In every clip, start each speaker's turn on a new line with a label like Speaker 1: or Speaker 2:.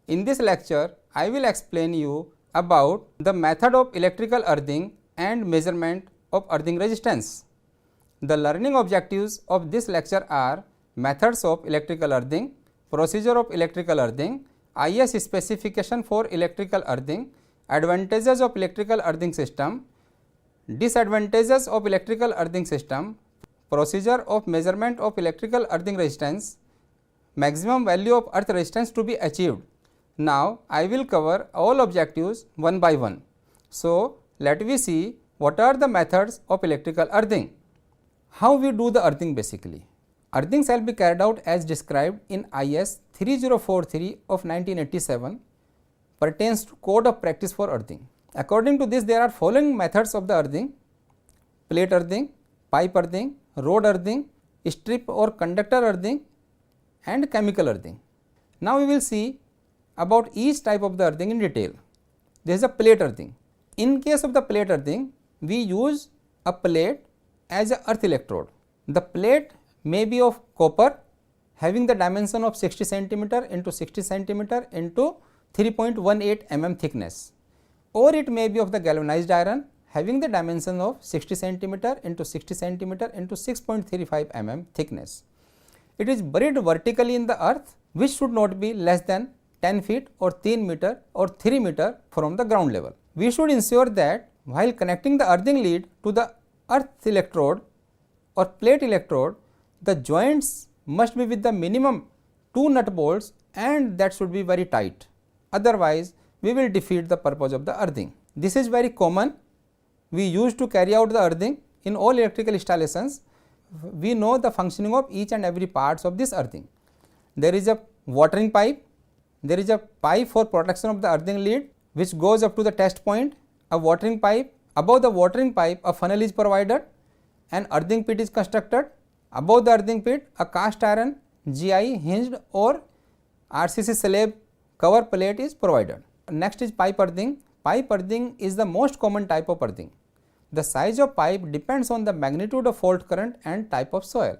Speaker 1: In this lecture, I will explain you about the method of electrical earthing and measurement of earthing resistance. The learning objectives of this lecture are methods of electrical earthing, procedure of electrical earthing, IS specification for electrical earthing, advantages of electrical earthing system, disadvantages of electrical earthing system, procedure of measurement of electrical earthing resistance, maximum value of earth resistance to be achieved. Now, I will cover all objectives one by one. So, let me see what are the methods of electrical earthing. How we do the earthing basically? Earthing shall be carried out as described in IS 3043 of 1987, pertains to Code of Practice for Earthing. According to this, there are following methods of the earthing: plate earthing, pipe earthing, rod earthing, strip or conductor earthing, and chemical earthing. Now, we will see about each type of the earthing in detail. There is a plate earthing. In case of the plate earthing, we use a plate as a earth electrode. The plate may be of copper having the dimension of 60 centimeter into 60 centimeter into 3.18 mm thickness, or it may be of the galvanized iron having the dimension of 60 centimeter into 60 centimeter into 6.35 mm thickness. It is buried vertically in the earth, which should not be less than 10 feet or 10 meter or 3 meter from the ground level. We should ensure that while connecting the earthing lead to the earth electrode or plate electrode, the joints must be with the minimum 2 nut bolts, and that should be very tight. Otherwise, we will defeat the purpose of the earthing. This is very common. We use to carry out the earthing in all electrical installations. We know the functioning of each and every parts of this earthing. There is a watering pipe. There is a pipe for protection of the earthing lead which goes up to the test point, a watering pipe. Above the watering pipe, a funnel is provided, an earthing pit is constructed. Above the earthing pit, a cast iron GI hinged or RCC slab cover plate is provided. Next is pipe earthing. Pipe earthing is the most common type of earthing. The size of pipe depends on the magnitude of fault current and type of soil.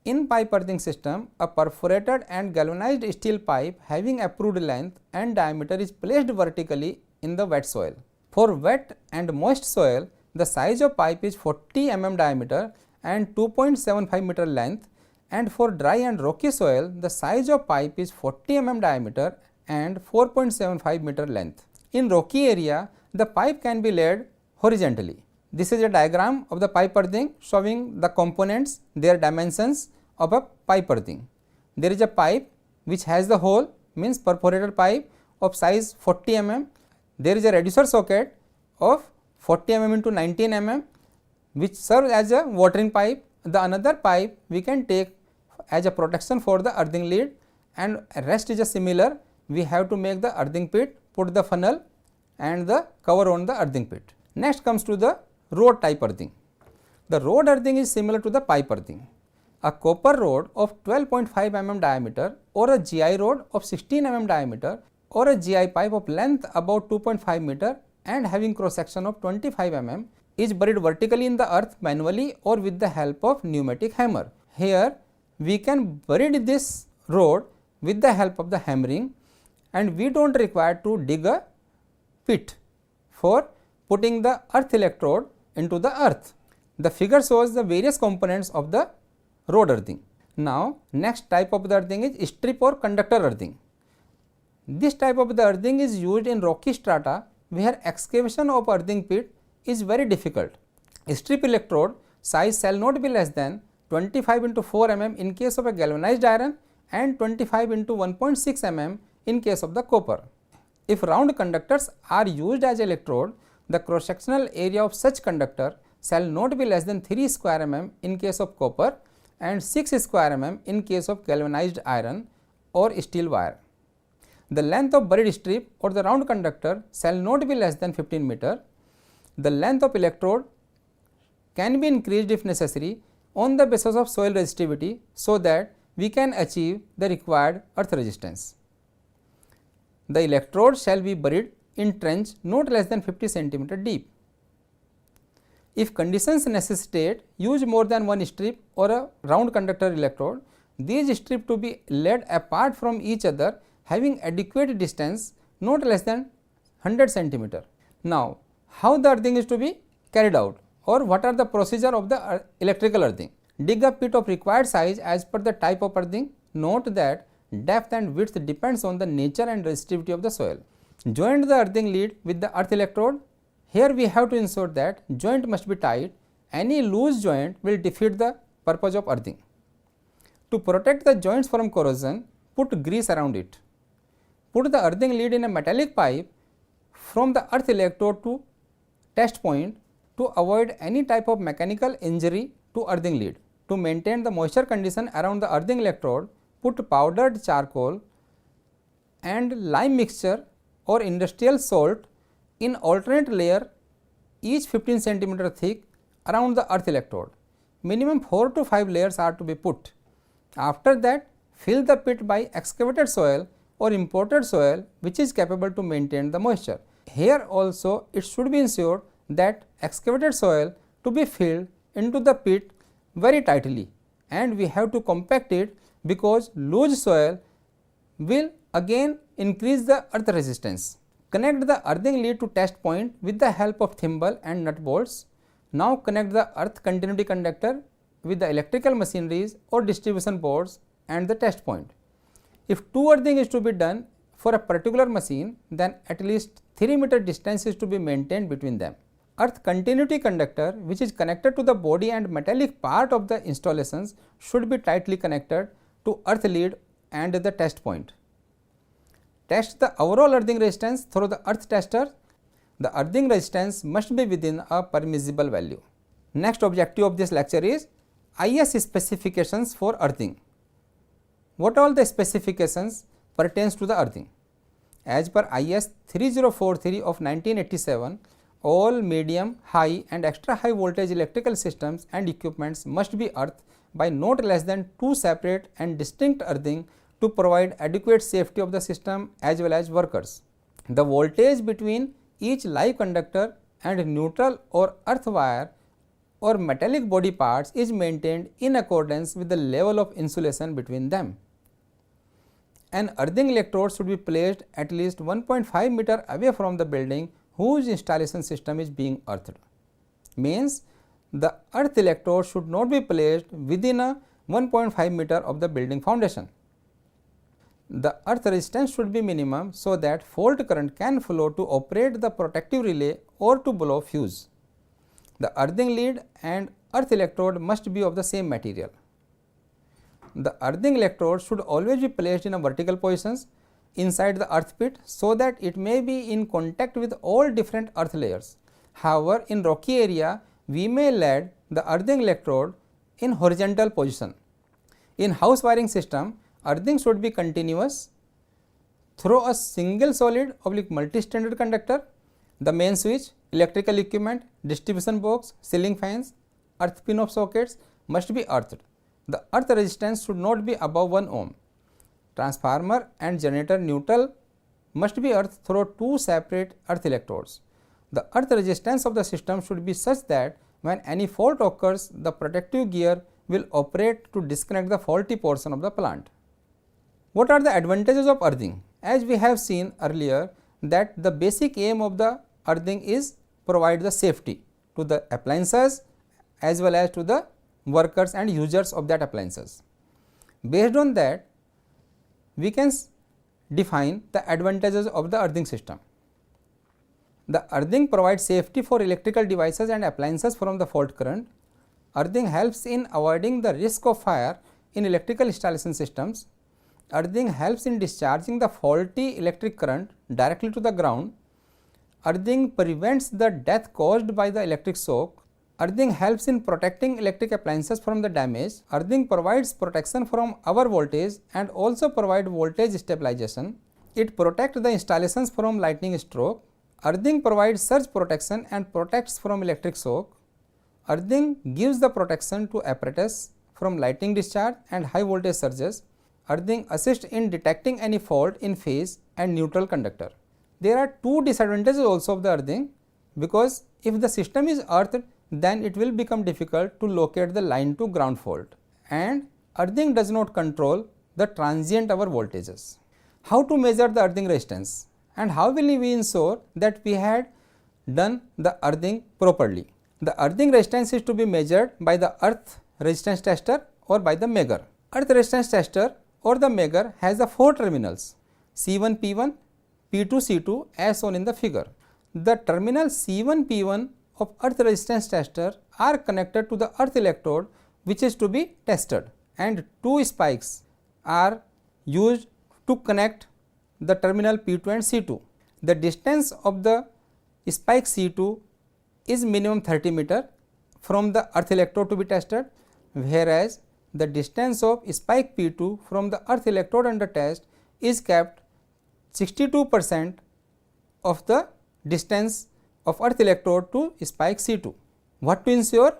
Speaker 1: In pipe earthing system, a perforated and galvanized steel pipe having approved length and diameter is placed vertically in the wet soil. For wet and moist soil, the size of pipe is 40 mm diameter and 2.75 meter length, and for dry and rocky soil, the size of pipe is 40 mm diameter and 4.75 meter length. In rocky area, the pipe can be laid horizontally. This is a diagram of the pipe earthing showing the components, their dimensions of a pipe earthing. There is a pipe which has the hole, means perforated pipe of size 40 mm. There is a reducer socket of 40 mm into 19 mm which serves as a watering pipe. The another pipe we can take as a protection for the earthing lead, and rest is a similar. We have to make the earthing pit, put the funnel and the cover on the earthing pit. Next comes to the rod type earthing. The rod earthing is similar to the pipe earthing. A copper rod of 12.5 mm diameter or a GI rod of 16 mm diameter or a GI pipe of length about 2.5 meter and having cross section of 25 mm is buried vertically in the earth manually or with the help of pneumatic hammer. Here we can bury this rod with the help of the hammering, and we do not require to dig a pit for putting the earth electrode into the earth. The figure shows the various components of the rod earthing. Now, next type of the earthing is strip or conductor earthing. This type of the earthing is used in rocky strata where excavation of earthing pit is very difficult. A strip electrode size shall not be less than 25 into 4 mm in case of a galvanized iron and 25 into 1.6 mm in case of the copper. If round conductors are used as electrode, the cross sectional area of such conductor shall not be less than 3 square mm in case of copper and 6 square mm in case of galvanized iron or steel wire. The length of buried strip or the round conductor shall not be less than 15 meter. The length of electrode can be increased if necessary on the basis of soil resistivity so that we can achieve the required earth resistance. The electrode shall be buried in trench not less than 50 centimeter deep. If conditions necessitate use more than one strip or a round conductor electrode, these strips to be laid apart from each other having adequate distance not less than 100 centimeter. Now, how the earthing is to be carried out, or what are the procedure of the electrical earthing? Dig a pit of required size as per the type of earthing. Note that depth and width depends on the nature and resistivity of the soil. Joint the earthing lead with the earth electrode. Here we have to ensure that joint must be tight. Any loose joint will defeat the purpose of earthing. To protect the joints from corrosion, put grease around it. Put the earthing lead in a metallic pipe from the earth electrode to test point to avoid any type of mechanical injury to earthing lead. To maintain the moisture condition around the earthing electrode, put powdered charcoal and lime mixture or industrial salt in alternate layer, each 15 cm thick, around the earth electrode. Minimum 4 to 5 layers are to be put. After that, fill the pit by excavated soil or imported soil which is capable to maintain the moisture. Here also it should be ensured that excavated soil to be filled into the pit very tightly, and we have to compact it because loose soil will again increase the earth resistance. Connect the earthing lead to test point with the help of thimble and nut bolts. Now connect the earth continuity conductor with the electrical machineries or distribution boards and the test point. If two earthing is to be done for a particular machine, then at least 3 meter distance is to be maintained between them. Earth continuity conductor, which is connected to the body and metallic part of the installations, should be tightly connected to earth lead and the test point. Test the overall earthing resistance through the earth tester. The earthing resistance must be within a permissible value. Next objective of this lecture is IS specifications for earthing. What all the specifications pertains to the earthing? As per IS 3043 of 1987, all medium, high and extra high voltage electrical systems and equipments must be earthed by not less than 2 separate and distinct earthing to provide adequate safety of the system as well as workers. The voltage between each live conductor and neutral or earth wire or metallic body parts is maintained in accordance with the level of insulation between them. An earthing electrode should be placed at least 1.5 meter away from the building whose installation system is being earthed. Means the earth electrode should not be placed within a 1.5 meter of the building foundation. The earth resistance should be minimum so that fault current can flow to operate the protective relay or to blow fuse. The earthing lead and earth electrode must be of the same material. The earthing electrode should always be placed in a vertical positions inside the earth pit so that it may be in contact with all different earth layers. However, in rocky area, we may lead the earthing electrode in horizontal position. In house wiring system, earthing should be continuous through a single solid oblique multi-standard conductor. The main switch, electrical equipment, distribution box, ceiling fans, earth pin of sockets must be earthed. The earth resistance should not be above 1 ohm. Transformer and generator neutral must be earthed through 2 separate earth electrodes. The earth resistance of the system should be such that when any fault occurs, the protective gear will operate to disconnect the faulty portion of the plant. What are the advantages of earthing? As we have seen earlier that the basic aim of the earthing is provide the safety to the appliances as well as to the workers and users of that appliances. Based on that, we can define the advantages of the earthing system. The earthing provides safety for electrical devices and appliances from the fault current. Earthing helps in avoiding the risk of fire in electrical installation systems. Earthing helps in discharging the faulty electric current directly to the ground. Earthing prevents the death caused by the electric shock. Earthing helps in protecting electric appliances from the damage. Earthing provides protection from our voltage and also provide voltage stabilization. It protects the installations from lightning stroke. Earthing provides surge protection and protects from electric shock. Earthing gives the protection to apparatus from lightning discharge and high voltage surges. Earthing assists in detecting any fault in phase and neutral conductor. There are 2 disadvantages also of the earthing, because if the system is earthed, then it will become difficult to locate the line to ground fault, and earthing does not control the transient hour voltages. how to measure the earthing resistance and how will we ensure that we had done the earthing properly. The earthing resistance is to be measured by the earth resistance tester or by the Megger. Earth resistance tester or the Megger has the 4 terminals C1 P1, P2 C2 as shown in the figure. The terminal C1 P1 of earth resistance tester are connected to the earth electrode which is to be tested, and 2 spikes are used to connect the terminal P2 and C2. The distance of the spike C2 is minimum 30 meter from the earth electrode to be tested, whereas the distance of spike P2 from the earth electrode under test is kept 62% of the distance of earth electrode to spike C2. What to ensure?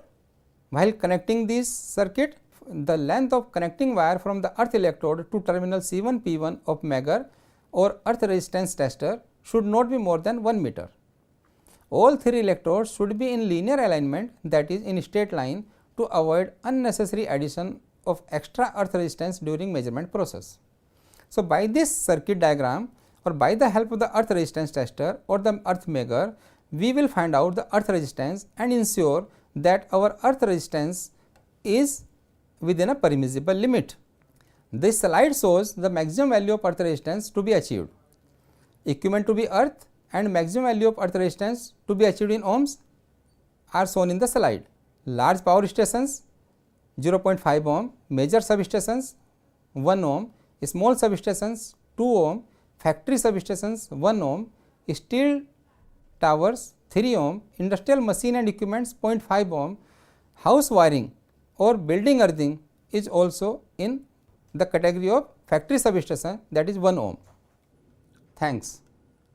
Speaker 1: While connecting this circuit, the length of connecting wire from the earth electrode to terminal C1 P1 of Megger or earth resistance tester should not be more than 1 meter. All 3 electrodes should be in linear alignment, that is in straight line, to avoid unnecessary addition of extra earth resistance during measurement process. So, by this circuit diagram or by the help of the earth resistance tester or the earth Megger, we will find out the earth resistance and ensure that our earth resistance is within a permissible limit. This slide shows the maximum value of earth resistance to be achieved. Equipment to be earth and maximum value of earth resistance to be achieved in ohms are shown in the slide. Large power stations 0.5 ohm, major substations 1 ohm, small substations 2 ohm, factory substations 1 ohm, steel towers 3 ohm, industrial machine and equipments 0.5 ohm, house wiring or building earthing is also in the category of factory substation, that is 1 ohm. Thanks.